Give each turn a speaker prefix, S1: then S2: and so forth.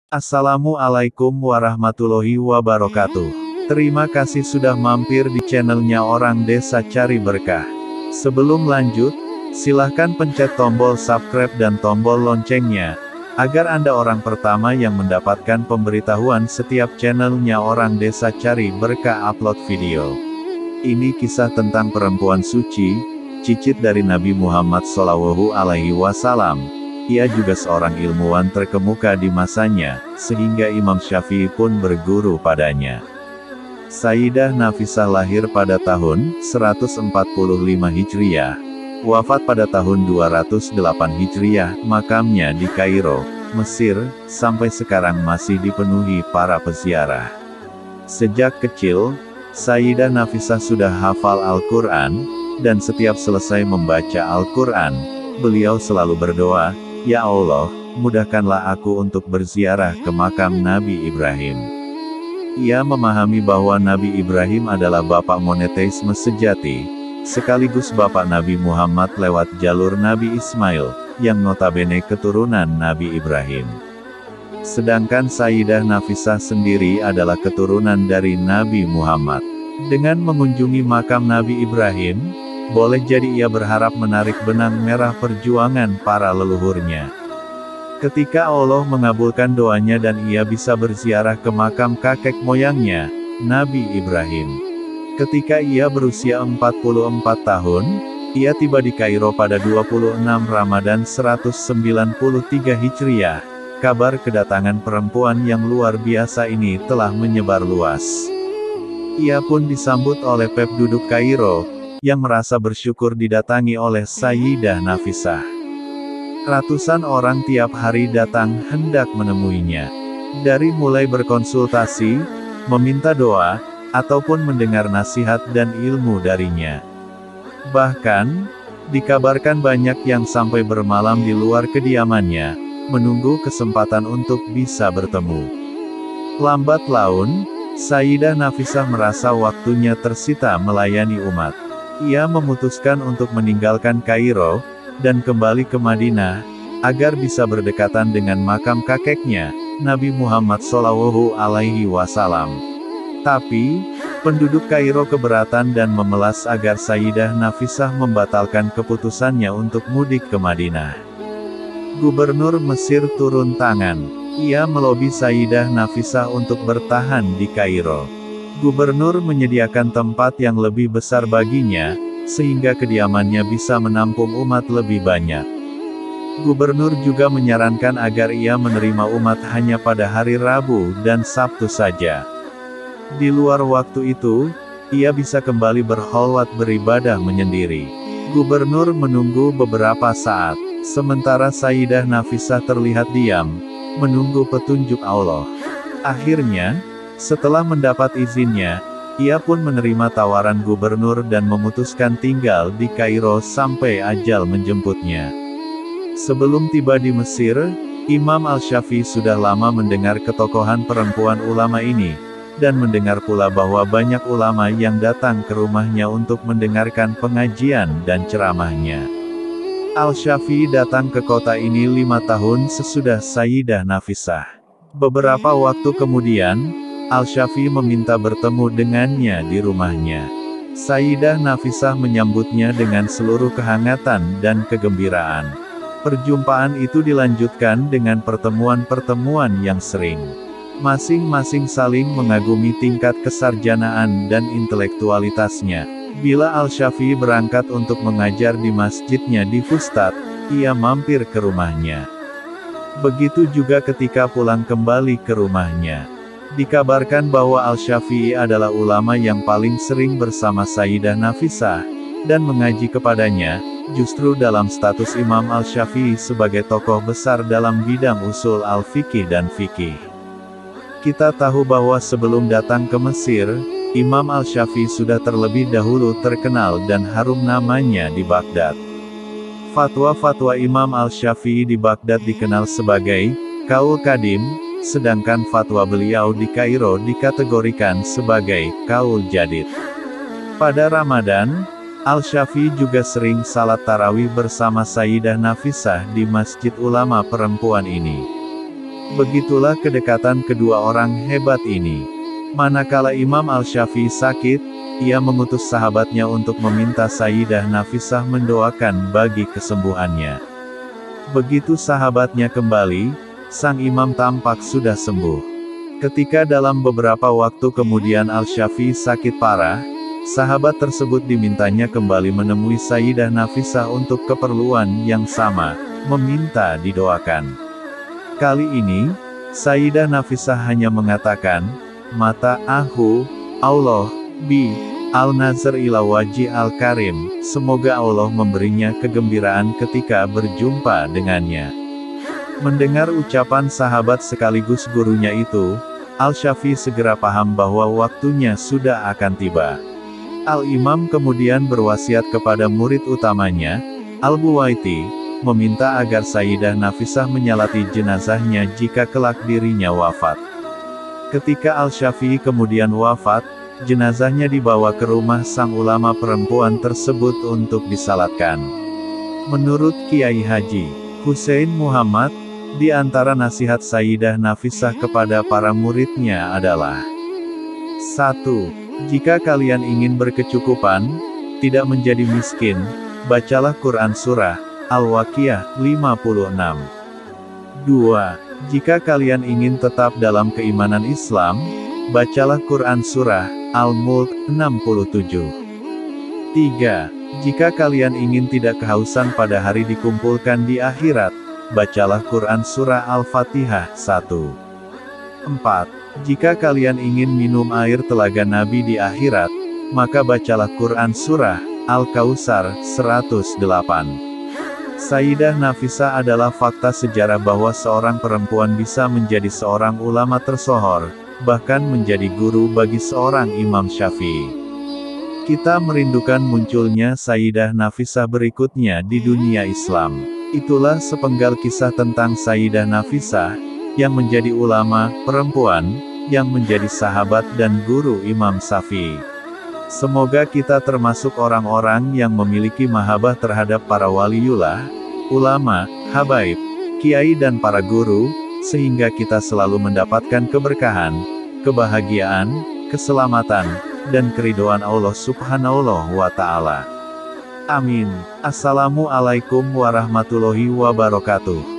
S1: Assalamualaikum warahmatullahi wabarakatuh. Terima kasih sudah mampir di channelnya Orang Desa Cari Berkah. Sebelum lanjut, silahkan pencet tombol subscribe dan tombol loncengnya, agar Anda orang pertama yang mendapatkan pemberitahuan setiap channelnya Orang Desa Cari Berkah upload video. Ini kisah tentang perempuan suci, cicit dari Nabi Muhammad SAW. Ia juga seorang ilmuwan terkemuka di masanya, sehingga Imam Syafi'i pun berguru padanya. Sayyidah Nafisah lahir pada tahun 145 Hijriah, wafat pada tahun 208 Hijriah, makamnya di Kairo, Mesir, sampai sekarang masih dipenuhi para peziarah. Sejak kecil, Sayyidah Nafisah sudah hafal Al-Quran, dan setiap selesai membaca Al-Quran, beliau selalu berdoa, "Ya Allah, mudahkanlah aku untuk berziarah ke makam Nabi Ibrahim." Ia memahami bahwa Nabi Ibrahim adalah bapak monoteisme sejati, sekaligus bapak Nabi Muhammad lewat jalur Nabi Ismail, yang notabene keturunan Nabi Ibrahim. Sedangkan Sayyidah Nafisah sendiri adalah keturunan dari Nabi Muhammad. Dengan mengunjungi makam Nabi Ibrahim, boleh jadi ia berharap menarik benang merah perjuangan para leluhurnya. Ketika Allah mengabulkan doanya dan ia bisa berziarah ke makam kakek moyangnya, Nabi Ibrahim. Ketika ia berusia 44 tahun, ia tiba di Kairo pada 26 Ramadan 193 Hijriah. Kabar kedatangan perempuan yang luar biasa ini telah menyebar luas. Ia pun disambut oleh penduduk Kairo, yang merasa bersyukur didatangi oleh Sayyidah Nafisah. Ratusan orang tiap hari datang hendak menemuinya. Dari mulai berkonsultasi, meminta doa, ataupun mendengar nasihat dan ilmu darinya. Bahkan, dikabarkan banyak yang sampai bermalam di luar kediamannya, menunggu kesempatan untuk bisa bertemu. Lambat laun, Sayyidah Nafisah merasa waktunya tersita melayani umat. Ia memutuskan untuk meninggalkan Kairo, dan kembali ke Madinah, agar bisa berdekatan dengan makam kakeknya, Nabi Muhammad SAW. Tapi, penduduk Kairo keberatan dan memelas agar Sayyidah Nafisah membatalkan keputusannya untuk mudik ke Madinah. Gubernur Mesir turun tangan. Ia melobi Sayyidah Nafisah untuk bertahan di Kairo. Gubernur menyediakan tempat yang lebih besar baginya, sehingga kediamannya bisa menampung umat lebih banyak. Gubernur juga menyarankan agar ia menerima umat hanya pada hari Rabu dan Sabtu saja. Di luar waktu itu, ia bisa kembali berkholwat beribadah menyendiri. Gubernur menunggu beberapa saat, sementara Sayyidah Nafisah terlihat diam, menunggu petunjuk Allah. Akhirnya, setelah mendapat izinnya, ia pun menerima tawaran gubernur dan memutuskan tinggal di Kairo sampai ajal menjemputnya. Sebelum tiba di Mesir, Imam Al-Syafi'i sudah lama mendengar ketokohan perempuan ulama ini, dan mendengar pula bahwa banyak ulama yang datang ke rumahnya untuk mendengarkan pengajian dan ceramahnya. Al-Syafi'i datang ke kota ini 5 tahun sesudah Sayyidah Nafisah. Beberapa waktu kemudian, Al-Syafi'i meminta bertemu dengannya di rumahnya. Sayyidah Nafisah menyambutnya dengan seluruh kehangatan dan kegembiraan. Perjumpaan itu dilanjutkan dengan pertemuan-pertemuan yang sering. Masing-masing saling mengagumi tingkat kesarjanaan dan intelektualitasnya. Bila Al-Syafi'i berangkat untuk mengajar di masjidnya di Fustat, ia mampir ke rumahnya. Begitu juga ketika pulang kembali ke rumahnya. Dikabarkan bahwa Al-Syafi'i adalah ulama yang paling sering bersama Sayyidah Nafisah, dan mengaji kepadanya, justru dalam status Imam Al-Syafi'i sebagai tokoh besar dalam bidang usul al-fiqih dan fikih. Kita tahu bahwa sebelum datang ke Mesir, Imam Al-Syafi'i sudah terlebih dahulu terkenal dan harum namanya di Baghdad. Fatwa-fatwa Imam Al-Syafi'i di Baghdad dikenal sebagai Qaul Qadim, sedangkan fatwa beliau di Kairo dikategorikan sebagai Qaul Jadid. Pada Ramadan, Al-Syafi'i juga sering salat tarawih bersama Sayyidah Nafisah di Masjid Ulama Perempuan ini. Begitulah kedekatan kedua orang hebat ini. Manakala Imam Al-Syafi'i sakit, ia mengutus sahabatnya untuk meminta Sayyidah Nafisah mendoakan bagi kesembuhannya. Begitu sahabatnya kembali, sang imam tampak sudah sembuh. Ketika dalam beberapa waktu kemudian Al-Syafi'i sakit parah, sahabat tersebut dimintanya kembali menemui Sayyidah Nafisah untuk keperluan yang sama, meminta didoakan. Kali ini, Sayyidah Nafisah hanya mengatakan, "Mata ahu, Allah, bi, al-nazar ila waji al-karim, semoga Allah memberinya kegembiraan ketika berjumpa dengannya." Mendengar ucapan sahabat sekaligus gurunya itu, Al-Syafi'i segera paham bahwa waktunya sudah akan tiba. Al-Imam kemudian berwasiat kepada murid utamanya, Al-Buwaiti, meminta agar Sayyidah Nafisah menyalati jenazahnya jika kelak dirinya wafat. Ketika Al-Syafi'i kemudian wafat, jenazahnya dibawa ke rumah sang ulama perempuan tersebut untuk disalatkan. Menurut Kiai Haji Hussein Muhammad, di antara nasihat Sayyidah Nafisah kepada para muridnya adalah 1. Jika kalian ingin berkecukupan, tidak menjadi miskin, bacalah Quran Surah Al-Waqiah 56. 2. Jika kalian ingin tetap dalam keimanan Islam, bacalah Quran Surah Al-Mulk 67. 3. Jika kalian ingin tidak kehausan pada hari dikumpulkan di akhirat, bacalah Quran Surah Al-Fatihah 1. 4. Jika kalian ingin minum air telaga Nabi di akhirat, maka bacalah Quran Surah Al-Kautsar 108. Sayyidah Nafisah adalah fakta sejarah bahwa seorang perempuan bisa menjadi seorang ulama tersohor, bahkan menjadi guru bagi seorang Imam Syafi'i. Kita merindukan munculnya Sayyidah Nafisah berikutnya di dunia Islam. Itulah sepenggal kisah tentang Sayyidah Nafisah, yang menjadi ulama, perempuan, yang menjadi sahabat dan guru Imam Syafi'i. Semoga kita termasuk orang-orang yang memiliki mahabbah terhadap para waliullah, ulama, habaib, kiai dan para guru, sehingga kita selalu mendapatkan keberkahan, kebahagiaan, keselamatan, dan keridhaan Allah Subhanahu wa Ta'ala. Amin. Assalamualaikum warahmatullahi wabarakatuh.